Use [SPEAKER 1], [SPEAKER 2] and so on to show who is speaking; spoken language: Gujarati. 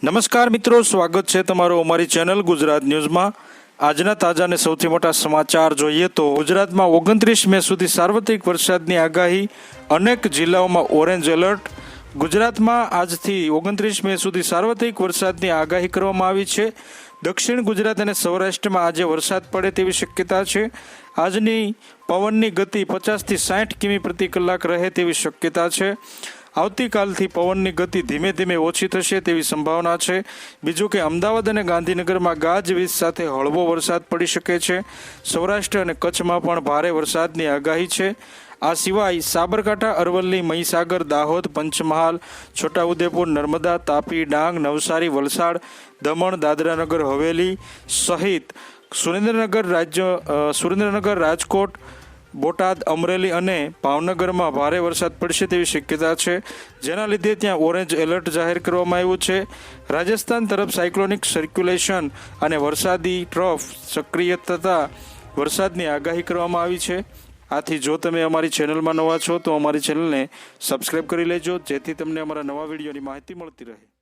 [SPEAKER 1] નમસ્કાર મિત્રો, સ્વાગત છે તમારું અમારી ચેનલ ગુજરાત ન્યૂઝમાં। આજના તાજા અને સૌથી મોટા સમાચાર જોઈએ તો ગુજરાતમાં 29 મે સુધી સાર્વત્રિક વરસાદની આગાહી, અનેક જિલ્લાઓમાં ઓરેન્જ એલર્ટ। ગુજરાતમાં આજથી 29 મે સુધી સાર્વત્રિક વરસાદની આગાહી કરવામાં આવી છે। દક્ષિણ ગુજરાત અને સૌરાષ્ટ્રમાં આજે વરસાદ પડે તેવી શક્યતા છે। આજની પવનની ગતિ 50 થી 60 કિમી પ્રતિ કલાક રહે તેવી શક્યતા છે। આવતીકાલથી પવનની ગતિ ધીમે ધીમે ઓછી થશે તેવી સંભાવના છે। બીજું કે અમદાવાદ અને ગાંધીનગરમાં ગાજવીજ સાથે હળવો વરસાદ પડી શકે છે। સૌરાષ્ટ્ર અને કચ્છમાં પણ ભારે વરસાદની આગાહી છે। આ સિવાય સાબરકાંઠા, અરવલ્લી, મહીસાગર, દાહોદ, પંચમહાલ, છોટાઉદેપુર, નર્મદા, તાપી, ડાંગ, નવસારી, વલસાડ, દમણ, દાદરાનગર હવેલી સહિત સુરેન્દ્રનગર, રાજકોટ, બોટાદ, અમરેલી અને ભાવનગરમાં ભારે વરસાદ પડશે તેવી શક્યતા છે, જેના લીધે ત્યાં ઓરેન્જ એલર્ટ જાહેર કરવામાં આવ્યું છે। રાજસ્થાન તરફ સાયક્લોનિક સર્ક્યુલેશન અને વરસાદી ટ્રફ સક્રિય થતાં વરસાદની આગાહી કરવામાં આવી છે। આથી જો તમે અમારી ચેનલમાં નવા છો તો અમારી ચેનલને સબસ્ક્રાઈબ કરી લેજો, જેથી તમને અમારા નવા વિડીયોની માહિતી મળતી રહે।